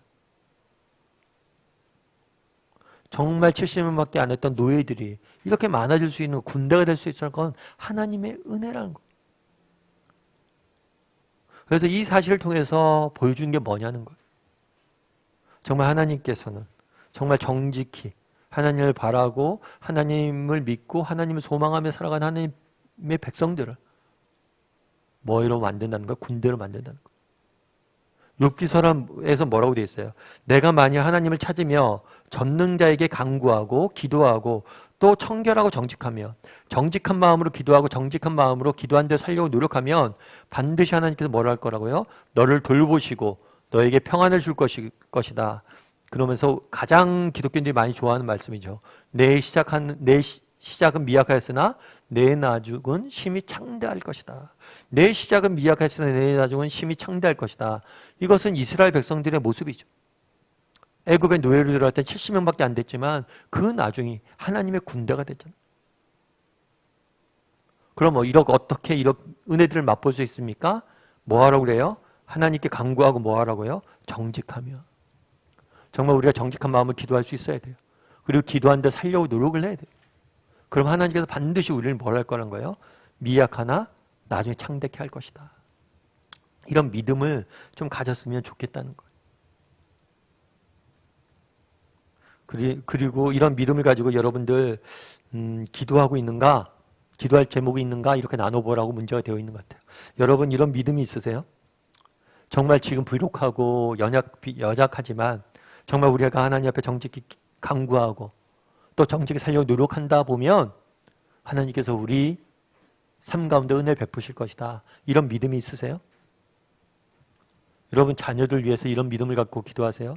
정말 70명밖에 안 했던 노예들이 이렇게 많아질 수 있는 군대가 될 수 있는 건 하나님의 은혜라는 거예요. 그래서 이 사실을 통해서 보여준 게 뭐냐는 거예요. 정말 하나님께서는 정말 정직히 하나님을 바라고 하나님을 믿고 하나님을 소망하며 살아가는 하나님의 백성들을 뭐로 만든다는 거예요? 군대로 만든다는 거예요. 욥기서에서 뭐라고 되어 있어요? 내가 만일 하나님을 찾으며 전능자에게 간구하고 기도하고 또 청결하고 정직하며 정직한 마음으로 기도하고 정직한 마음으로 기도한 데 살려고 노력하면 반드시 하나님께서 뭐라 할 거라고요? 너를 돌보시고 너에게 평안을 줄 것이다. 그러면서 가장 기독교인들이 많이 좋아하는 말씀이죠. 내 시작은 미약하였으나 내 나중은 심히 창대할 것이다. 내 시작은 미약하였으나 내 나중은 심히 창대할 것이다. 이것은 이스라엘 백성들의 모습이죠. 애굽의 노예로 들어갈 때 70명밖에 안 됐지만 그 나중이 하나님의 군대가 됐잖아요. 그럼 어떻게 이런 은혜들을 맛볼 수 있습니까? 뭐 하라고 그래요? 하나님께 간구하고 뭐 하라고요? 정직하며. 정말 우리가 정직한 마음을 기도할 수 있어야 돼요. 그리고 기도하는데 살려고 노력을 해야 돼요. 그럼 하나님께서 반드시 우리를 뭘 할 거란 거예요? 미약하나 나중에 창대케 할 것이다. 이런 믿음을 좀 가졌으면 좋겠다는 거예요. 그리고 이런 믿음을 가지고 여러분들 기도하고 있는가? 기도할 제목이 있는가? 이렇게 나눠보라고 문제가 되어 있는 것 같아요. 여러분 이런 믿음이 있으세요? 정말 지금 부족하고 연약하지만 정말 우리가 하나님 앞에 정직히 간구하고 또 정직히 살려고 노력한다 보면 하나님께서 우리 삶 가운데 은혜를 베푸실 것이다. 이런 믿음이 있으세요? 여러분 자녀들 위해서 이런 믿음을 갖고 기도하세요?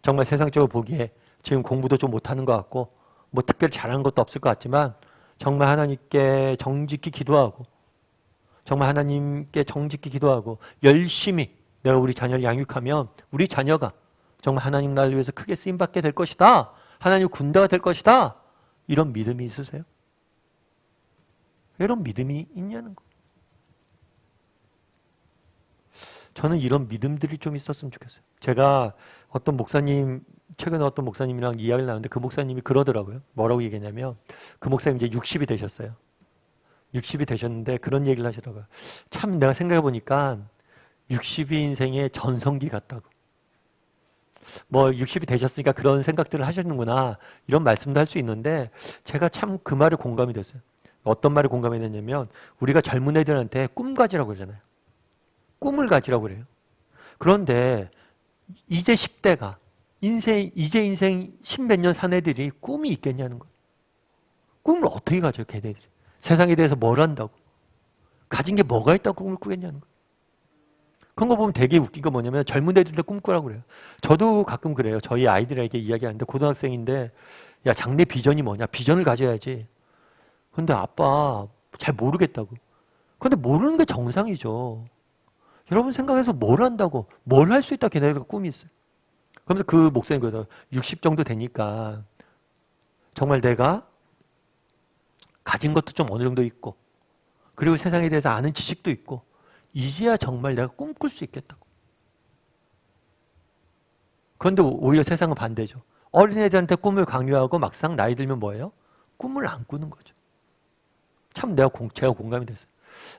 정말 세상적으로 보기에 지금 공부도 좀 못하는 것 같고 뭐 특별히 잘하는 것도 없을 것 같지만 정말 하나님께 정직히 기도하고 정말 하나님께 정직히 기도하고 열심히 내가 우리 자녀를 양육하면 우리 자녀가 정말 하나님 나라를 위해서 크게 쓰임받게 될 것이다. 하나님 군대가 될 것이다. 이런 믿음이 있으세요? 이런 믿음이 있냐는 거. 저는 이런 믿음들이 좀 있었으면 좋겠어요. 제가 최근에 어떤 목사님이랑 이야기를 나눴는데 그 목사님이 그러더라고요. 뭐라고 얘기했냐면 그 목사님 이제 60이 되셨어요. 60이 되셨는데 그런 얘기를 하시더라고요. 참 내가 생각해 보니까 60이 인생의 전성기 같다고. 뭐 60이 되셨으니까 그런 생각들을 하시는구나 이런 말씀도 할 수 있는데 제가 참 그 말에 공감이 됐어요. 어떤 말에 공감이 됐냐면 우리가 젊은 애들한테 꿈 가지라고 그러잖아요. 꿈을 가지라고 그래요. 그런데 이제 10대가 이제 인생 10몇 년 산 애들이 꿈이 있겠냐는 거예요. 꿈을 어떻게 가져요, 걔네들이? 세상에 대해서 뭘 한다고? 가진 게 뭐가 있다고 꿈을 꾸겠냐는 거예요. 그런 거 보면 되게 웃긴 거 뭐냐면 젊은 애들도 꿈꾸라고 그래요. 저도 가끔 그래요. 저희 아이들에게 이야기하는데 고등학생인데 야 장래 비전이 뭐냐? 비전을 가져야지. 근데 아빠 잘 모르겠다고. 근데 모르는 게 정상이죠. 여러분 생각해서 뭘 한다고 뭘 할 수 있다 걔네들과 꿈이 있어요. 그러면서 그 목사님 그러더라고요. 60 정도 되니까 정말 내가 가진 것도 좀 어느 정도 있고 그리고 세상에 대해서 아는 지식도 있고 이제야 정말 내가 꿈꿀 수 있겠다고. 그런데 오히려 세상은 반대죠. 어린애들한테 꿈을 강요하고 막상 나이 들면 뭐예요? 꿈을 안 꾸는 거죠. 참 제가 공감이 됐어요.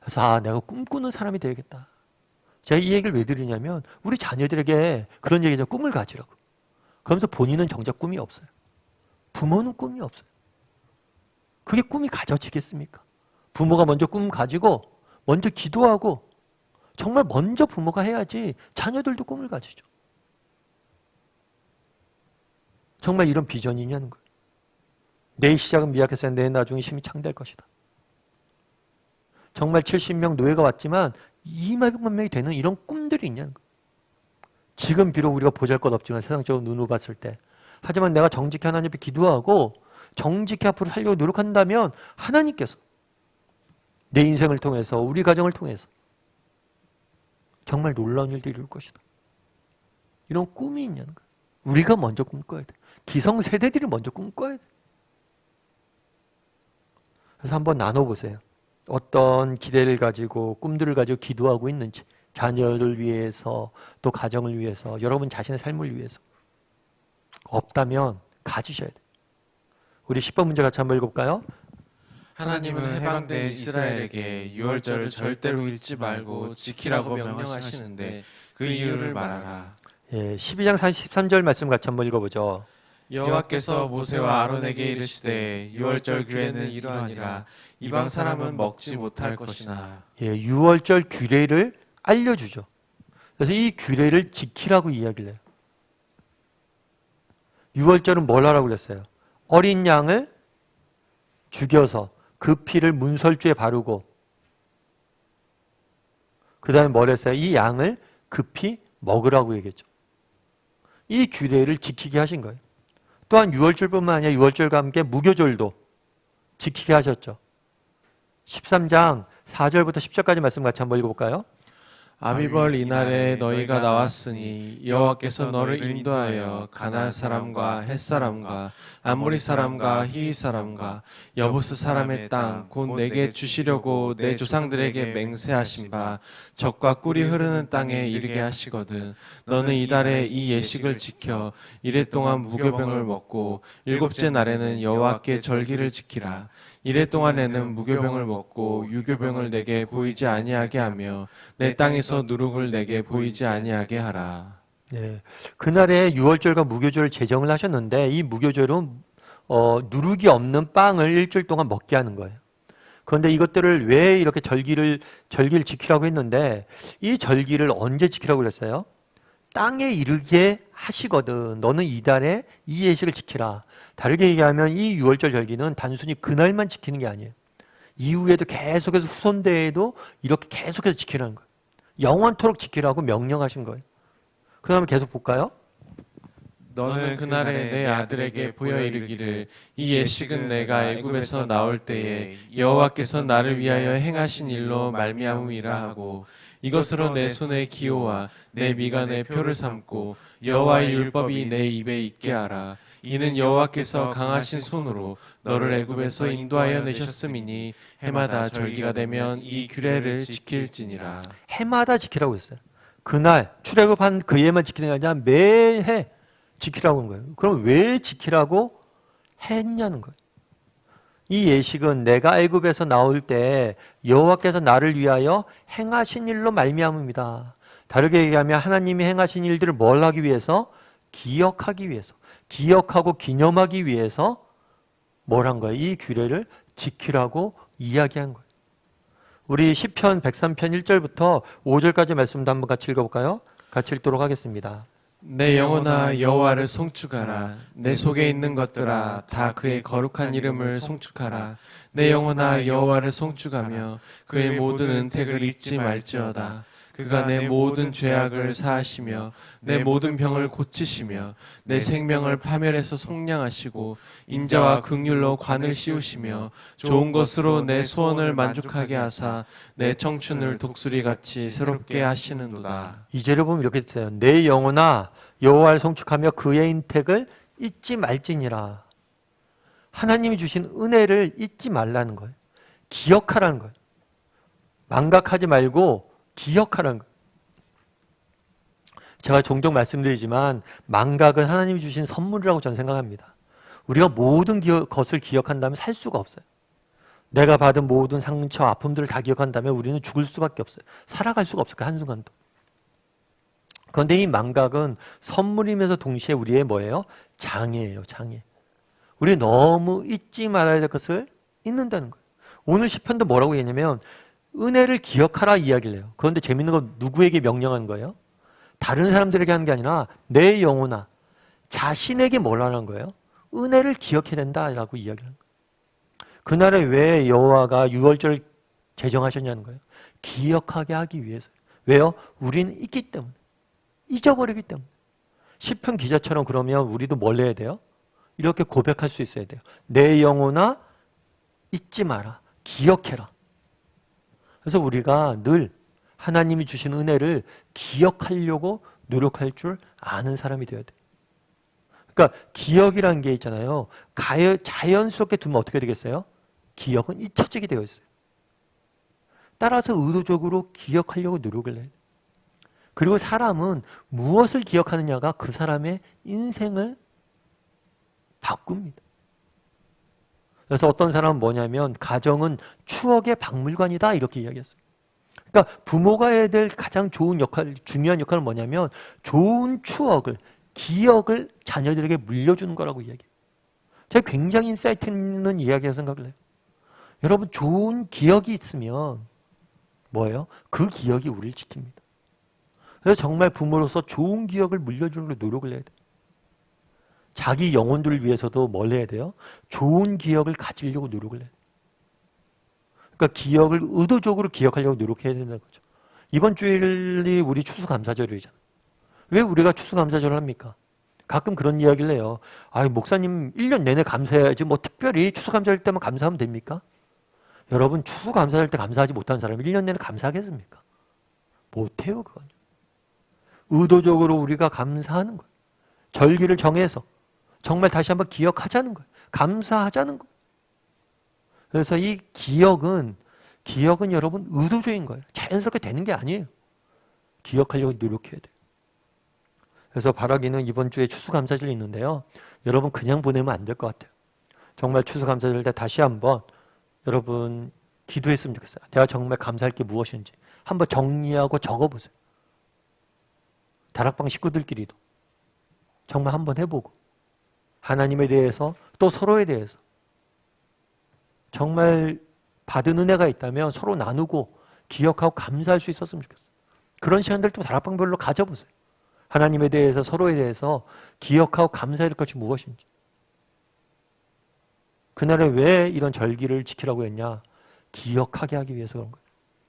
그래서 내가 꿈꾸는 사람이 되겠다. 제가 이 얘기를 왜 드리냐면 우리 자녀들에게 그런 얘기죠. 꿈을 가지라고. 그러면서 본인은 정작 꿈이 없어요. 부모는 꿈이 없어요. 그게 꿈이 가져지겠습니까? 부모가 먼저 꿈 가지고 먼저 기도하고 정말 먼저 부모가 해야지 자녀들도 꿈을 가지죠. 정말 이런 비전이 있냐는 거예요. 내 시작은 미약해서 내 나중에 심히 창대할 것이다. 정말 70명 노예가 왔지만 200만 명이 되는 이런 꿈들이 있냐는 거예요. 지금 비록 우리가 보잘것없지만 세상적으로 눈으로 봤을 때 하지만 내가 정직히 하나님 앞에 기도하고 정직히 앞으로 살려고 노력한다면 하나님께서 내 인생을 통해서, 우리 가정을 통해서 정말 놀라운 일들이 이룰 것이다. 이런 꿈이 있냐는 거예요. 우리가 먼저 꿈꿔야 돼. 기성세대들이 먼저 꿈꿔야 돼. 그래서 한번 나눠보세요. 어떤 기대를 가지고 꿈들을 가지고 기도하고 있는지, 자녀를 위해서, 또 가정을 위해서, 여러분 자신의 삶을 위해서. 없다면 가지셔야 돼요. 우리 10번 문제 같이 한번 읽어볼까요? 하나님은 해방된 이스라엘에게 유월절을 절대로 잊지 말고 지키라고 명령하시는데 그 이유를 말하라. 예, 12장 43절 말씀 같이 한번 읽어보죠. 여호와께서 모세와 아론에게 이르시되 유월절 규례는 이러하니라. 이방 사람은 먹지 못할 것이나. 예, 유월절 규례를 알려주죠. 그래서 이 규례를 지키라고 이야기를 해요. 유월절은 뭘 하라고 그랬어요? 어린 양을 죽여서 그 피를 문설주에 바르고, 그 다음에 뭘 했어요? 이 양을 급히 먹으라고 얘기했죠. 이 규례를 지키게 하신 거예요. 또한 유월절뿐만 아니라 유월절과 함께 무교절도 지키게 하셨죠. 13장 4절부터 10절까지 말씀 같이 한번 읽어볼까요? 아비벌 이날에 너희가 나왔으니 여호와께서 너를 인도하여 가나안 사람과 헷 사람과 아모리 사람과 히위 사람과 여부스 사람의 땅 곧 내게 주시려고 내 조상들에게 맹세하신 바 젖과 꿀이 흐르는 땅에 이르게 하시거든. 너는 이달에 이 예식을 지켜 이래 동안 무교병을 먹고 일곱째 날에는 여호와께 절기를 지키라. 이래 동안에는 무교병을 먹고 유교병을 내게 보이지 아니하게 하며 내 땅에서 누룩을 내게 보이지 아니하게 하라. 네, 그날에 유월절과 무교절을 제정을 하셨는데, 이 무교절은 누룩이 없는 빵을 일주일 동안 먹게 하는 거예요. 그런데 이것들을 왜 이렇게 절기를 지키라고 했는데, 이 절기를 언제 지키라고 그랬어요? 땅에 이르게 하시거든. 너는 이달에 이 예식을 지키라. 다르게 얘기하면 이 유월절 절기는 단순히 그날만 지키는 게 아니에요. 이후에도 계속해서 후손대에도 이렇게 계속해서 지키라는 거예요. 영원토록 지키라고 명령하신 거예요. 그 다음에 계속 볼까요? 너는 그날에 내 아들에게 보여 이르기를 이 예식은 내가 애굽에서 나올 때에 여호와께서 나를 위하여 행하신 일로 말미암음이라 하고 이것으로 내 손의 기호와 내 미간의 표를 삼고 여호와의 율법이 내 입에 있게 하라. 이는 여호와께서 강하신 손으로 너를 애굽에서 인도하여 내셨음이니 해마다 절기가 되면 이 규례를 지킬지니라. 해마다 지키라고 했어요. 그날 출애굽한 그 해만 지키는 게 아니라 매해 지키라고 한 거예요. 그럼 왜 지키라고 했냐는 거예요. 이 예식은 내가 애굽에서 나올 때 여호와께서 나를 위하여 행하신 일로 말미암음이다. 다르게 얘기하면 하나님이 행하신 일들을 뭘 하기 위해서? 기억하기 위해서. 기억하고 기념하기 위해서 뭘 한 거예요? 이 규례를 지키라고 이야기한 거예요. 우리 시편 103편 1절부터 5절까지 말씀도 한번 같이 읽어볼까요? 같이 읽도록 하겠습니다. 내 영혼아 여호와를 송축하라. 내 속에 있는 것들아 다 그의 거룩한 이름을 송축하라. 내 영혼아 여호와를 송축하며 그의 모든 은택을 잊지 말지어다. 그가 내 모든 죄악을 사하시며 내 모든 병을 고치시며 내 생명을 파멸해서 속량하시고 인자와 긍휼로 관을 씌우시며 좋은 것으로 내 소원을 만족하게 하사 내 청춘을 독수리같이 새롭게 하시는도다. 2절을 보면 이렇게 써요. 내 영혼아 여호와를 송축하며 그의 인택을 잊지 말지니라. 하나님이 주신 은혜를 잊지 말라는 거예요. 기억하라는 거예요. 망각하지 말고 기억하라는 거예요. 제가 종종 말씀드리지만 망각은 하나님이 주신 선물이라고 저는 생각합니다. 우리가 모든 것을 기억한다면 살 수가 없어요. 내가 받은 모든 상처, 아픔들을 다 기억한다면 우리는 죽을 수밖에 없어요. 살아갈 수가 없어요. 그 한순간도. 그런데 이 망각은 선물이면서 동시에 우리의 뭐예요? 장애예요. 장애. 우리 너무 잊지 말아야 될 것을 잊는다는 거예요. 오늘 시편도 뭐라고 했냐면 은혜를 기억하라 이야기를 해요. 그런데 재밌는 건 누구에게 명령하는 거예요? 다른 사람들에게 하는 게 아니라 내 영혼아 자신에게 뭘 하는 거예요? 은혜를 기억해야 된다라고 이야기를 하는 거예요. 그날에 왜 여호와가 유월절을 제정하셨냐는 거예요. 기억하게 하기 위해서. 왜요? 우리는 잊기 때문에. 잊어버리기 때문에. 시편 기자처럼 그러면 우리도 뭘 해야 돼요? 이렇게 고백할 수 있어야 돼요. 내 영혼아 잊지 마라. 기억해라. 그래서 우리가 늘 하나님이 주신 은혜를 기억하려고 노력할 줄 아는 사람이 되어야 돼. 그러니까 기억이라는 게 있잖아요. 자연스럽게 두면 어떻게 되겠어요? 기억은 잊혀지게 되어 있어요. 따라서 의도적으로 기억하려고 노력을 해요. 그리고 사람은 무엇을 기억하느냐가 그 사람의 인생을 바꿉니다. 그래서 어떤 사람은 뭐냐면 가정은 추억의 박물관이다 이렇게 이야기했어요. 그러니까 부모가 해야 될 가장 중요한 역할은 뭐냐면 좋은 추억을, 기억을 자녀들에게 물려주는 거라고 이야기해요. 제가 굉장히 인사이트 있는 이야기라고 생각을 해요. 여러분 좋은 기억이 있으면 뭐예요? 그 기억이 우리를 지킵니다. 그래서 정말 부모로서 좋은 기억을 물려주려고 노력을 해야 돼요. 자기 영혼들을 위해서도 뭘 해야 돼요? 좋은 기억을 가지려고 노력을 해야 돼요. 그러니까 기억을 의도적으로 기억하려고 노력해야 된다는 거죠. 이번 주일이 우리 추수감사절이잖아요. 왜 우리가 추수감사절을 합니까? 가끔 그런 이야기를 해요. 아, 목사님 1년 내내 감사해야지 뭐 특별히 추수감사할 때만 감사하면 됩니까? 여러분 추수감사할 때 감사하지 못한 사람이 1년 내내 감사하겠습니까? 못해요 그건. 의도적으로 우리가 감사하는 거예요. 절기를 정해서 정말 다시 한번 기억하자는 거예요. 감사하자는 거예요. 그래서 이 기억은 여러분 의도적인 거예요. 자연스럽게 되는 게 아니에요. 기억하려고 노력해야 돼요. 그래서 바라기는 이번 주에 추수감사절이 있는데요. 여러분 그냥 보내면 안 될 것 같아요. 정말 추수감사절 때 다시 한번 여러분 기도했으면 좋겠어요. 내가 정말 감사할 게 무엇인지 한번 정리하고 적어보세요. 다락방 식구들끼리도 정말 한번 해보고 하나님에 대해서 또 서로에 대해서 정말 받은 은혜가 있다면 서로 나누고 기억하고 감사할 수 있었으면 좋겠어요. 그런 시간들 또 다락방별로 가져보세요. 하나님에 대해서 서로에 대해서 기억하고 감사해야 될 것이 무엇인지. 그날에 왜 이런 절기를 지키라고 했냐? 기억하게 하기 위해서 그런 거예요.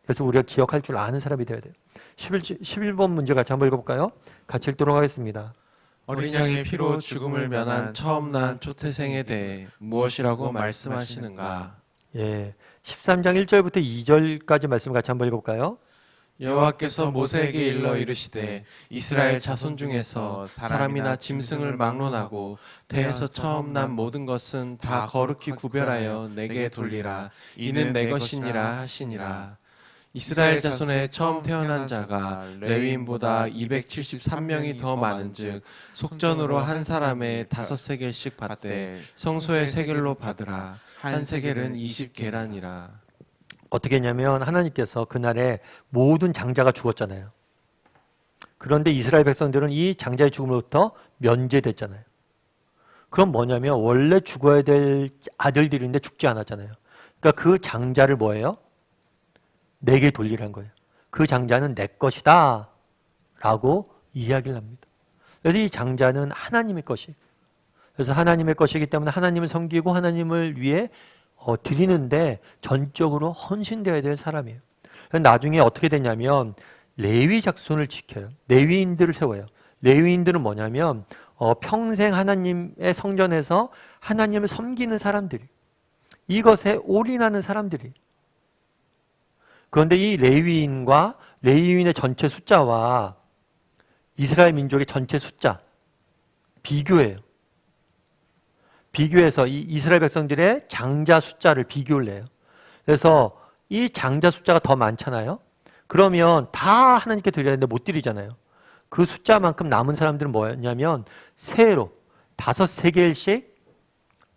그래서 우리가 기억할 줄 아는 사람이 되어야 돼요. 11번 문제 같이 한번 읽어볼까요? 같이 읽도록 하겠습니다. 어린 양의 피로 죽음을 면한 처음 난 초태생에 대해 무엇이라고 말씀하시는가? 예, 13장 1절부터 2절까지 말씀 같이 한번 읽어볼까요? 여호와께서 모세에게 일러 이르시되 이스라엘 자손 중에서 사람이나 짐승을 막론하고 태에서 처음 난 모든 것은 다 거룩히 구별하여 내게 돌리라. 이는 내 것이니라 하시니라. 이스라엘 자손에 처음 태어난 자가 레위인보다 273명이 더 많은즉 속전으로 한 사람에 5세겔씩 받되 성소의 세겔로 받으라. 한 세겔은 20계란이라. 어떻게 했냐면 하나님께서 그날에 모든 장자가 죽었잖아요. 그런데 이스라엘 백성들은 이 장자의 죽음으로부터 면제됐잖아요. 그럼 뭐냐면 원래 죽어야 될 아들들인데 죽지 않았잖아요. 그러니까 그 장자를 뭐예요? 내게 돌리라는 거예요. 그 장자는 내 것이다 라고 이야기를 합니다. 그래서 이 장자는 하나님의 것이에요. 그래서 하나님의 것이기 때문에 하나님을 섬기고 하나님을 위해 드리는데 전적으로 헌신되어야 될 사람이에요. 나중에 어떻게 되냐면 레위 작손을 지켜요. 레위인들을 세워요. 레위인들은 뭐냐면 평생 하나님의 성전에서 하나님을 섬기는 사람들이, 이것에 올인하는 사람들이. 그런데 이 레위인과 레위인의 전체 숫자와 이스라엘 민족의 전체 숫자 비교해요. 비교해서 이 이스라엘 백성들의 장자 숫자를 비교를 해요. 그래서 이 장자 숫자가 더 많잖아요. 그러면 다 하나님께 드려야 되는데 못 드리잖아요. 그 숫자만큼 남은 사람들은 뭐였냐면 세로 5세겔씩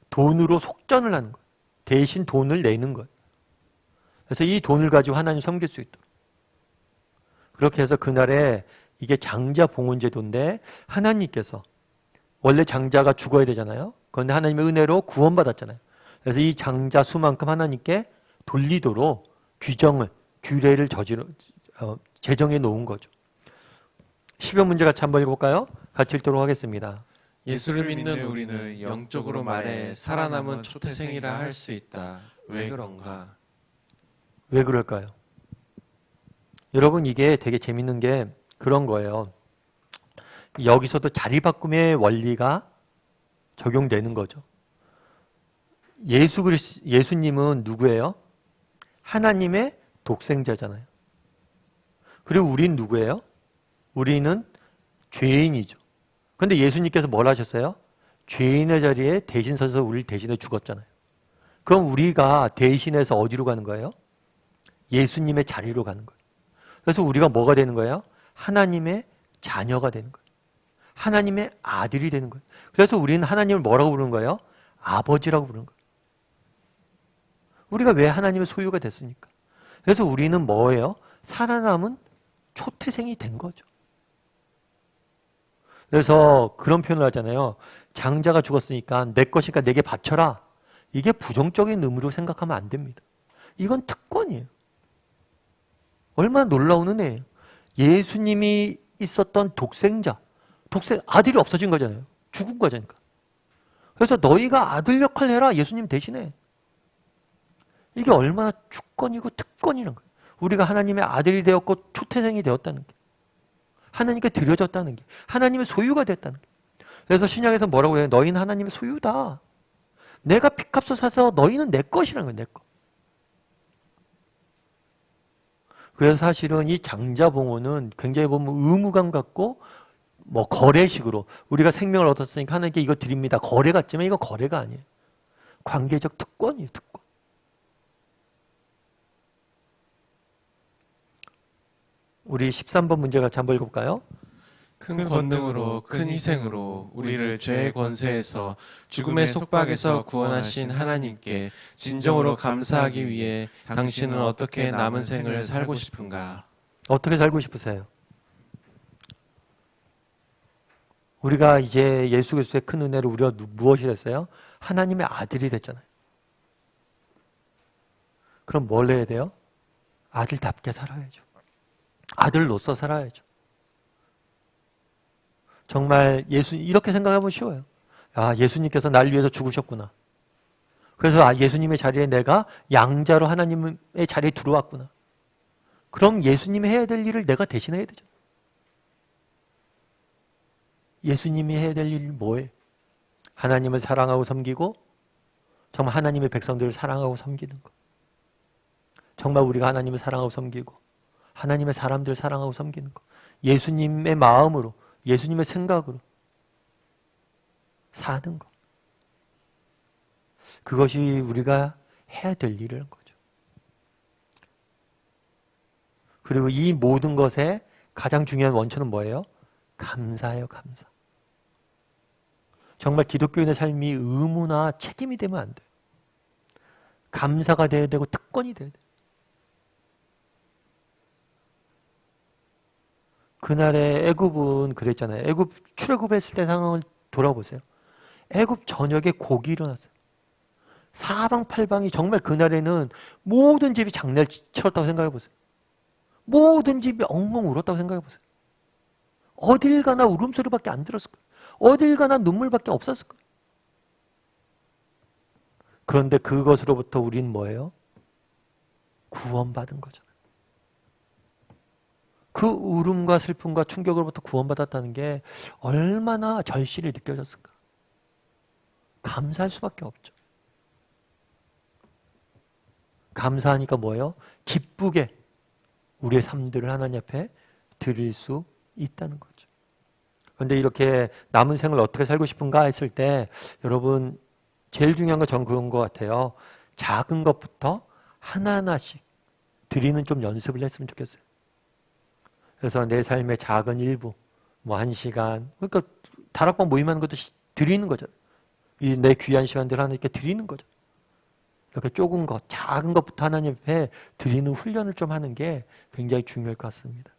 돈으로 속전을 하는 거예요. 대신 돈을 내는 거예요. 그래서 이 돈을 가지고 하나님 섬길 수 있도록. 그렇게 해서 그날에 이게 장자 봉헌 제도인데 하나님께서 원래 장자가 죽어야 되잖아요. 그런데 하나님의 은혜로 구원받았잖아요. 그래서 이 장자 수만큼 하나님께 돌리도록 규례를 제정해 놓은 거죠. 10여 문제 같이 한번 읽어볼까요? 같이 읽도록 하겠습니다. 예수를 믿는 우리는 영적으로 말해 살아남은 초태생이라 할 수 있다. 왜 그런가? 왜 그럴까요? 여러분 이게 되게 재밌는 게 그런 거예요. 여기서도 자리바꿈의 원리가 적용되는 거죠. 예수님은 누구예요? 하나님의 독생자잖아요. 그리고 우린 누구예요? 우리는 죄인이죠. 그런데 예수님께서 뭘 하셨어요? 죄인의 자리에 대신 서서 우리를 대신해 죽었잖아요. 그럼 우리가 대신해서 어디로 가는 거예요? 예수님의 자리로 가는 거예요. 그래서 우리가 뭐가 되는 거예요? 하나님의 자녀가 되는 거예요. 하나님의 아들이 되는 거예요. 그래서 우리는 하나님을 뭐라고 부르는 거예요? 아버지라고 부르는 거예요. 우리가 왜 하나님의 소유가 됐습니까? 그래서 우리는 뭐예요? 살아남은 초태생이 된 거죠. 그래서 그런 표현을 하잖아요. 장자가 죽었으니까 내 것이니까 내게 바쳐라. 이게 부정적인 의미로 생각하면 안 됩니다. 이건 특권이에요. 얼마나 놀라운 은혜예요. 예수님이 있었던 독생자, 아들이 없어진 거잖아요. 죽은 거잖아요. 그래서 너희가 아들 역할을 해라. 예수님 대신에. 이게 얼마나 주권이고 특권이라는 거예요. 우리가 하나님의 아들이 되었고 초태생이 되었다는 게. 하나님께 드려졌다는 게. 하나님의 소유가 됐다는 게. 그래서 신약에서 뭐라고 해요? 너희는 하나님의 소유다. 내가 핏값을 사서 너희는 내 것이라는 거예요. 내 것. 그래서 사실은 이 장자봉헌은 굉장히 보면 의무감 갖고 뭐 거래식으로 우리가 생명을 얻었으니까 하나님께 이거 드립니다. 거래 같지만 이거 거래가 아니에요. 관계적 특권이에요. 특권. 우리 13번 문제 같이 한번 읽어볼까요? 큰 권능으로 큰 희생으로 우리를 죄의 권세에서 죽음의 속박에서 구원하신 하나님께 진정으로 감사하기 위해 당신은 어떻게 남은 생을 살고 싶은가? 어떻게 살고 싶으세요? 우리가 이제 예수 그리스도의 큰 은혜로 우리가 무엇이 됐어요? 하나님의 아들이 됐잖아요. 그럼 뭘 해야 돼요? 아들답게 살아야죠. 아들로서 살아야죠. 정말 이렇게 생각하면 쉬워요. 아, 예수님께서 날 위해서 죽으셨구나. 그래서 예수님의 자리에 내가 양자로 하나님의 자리에 들어왔구나. 그럼 예수님이 해야 될 일을 내가 대신해야 되죠. 예수님이 해야 될 일이 뭐예요? 하나님을 사랑하고 섬기고 정말 하나님의 백성들을 사랑하고 섬기는 것. 정말 우리가 하나님을 사랑하고 섬기고 하나님의 사람들을 사랑하고 섬기는 것. 예수님의 마음으로 예수님의 생각으로 사는 것. 그것이 우리가 해야 될 일이라는 거죠. 그리고 이 모든 것의 가장 중요한 원천은 뭐예요? 감사예요, 감사. 정말 기독교인의 삶이 의무나 책임이 되면 안 돼요. 감사가 돼야 되고 특권이 돼야 돼요. 그날의 애굽은 그랬잖아요. 애굽 출애굽했을 때 상황을 돌아보세요. 애굽 전역에 곡이 일어났어요. 사방팔방이 정말 그날에는 모든 집이 장례를 치렀다고 생각해 보세요. 모든 집이 엉엉 울었다고 생각해 보세요. 어딜 가나 울음소리밖에 안 들었을 거예요. 어딜 가나 눈물밖에 없었을 거예요. 그런데 그것으로부터 우리는 뭐예요? 구원받은 거잖아요. 그 울음과 슬픔과 충격으로부터 구원받았다는 게 얼마나 절실히 느껴졌을까. 감사할 수밖에 없죠. 감사하니까 뭐예요? 기쁘게 우리의 삶들을 하나님 앞에 드릴 수 있다는 거죠. 그런데 이렇게 남은 생을 어떻게 살고 싶은가 했을 때 여러분 제일 중요한 건 전 그런 것 같아요. 작은 것부터 하나하나씩 드리는 좀 연습을 했으면 좋겠어요. 그래서 내 삶의 작은 일부, 뭐 1시간, 그러니까 다락방 모임하는 것도 드리는 거죠. 이 내 귀한 시간들 하나님께 드리는 거죠. 이렇게 조금 것, 작은 것부터 하나님 앞에 드리는 훈련을 좀 하는 게 굉장히 중요할 것 같습니다.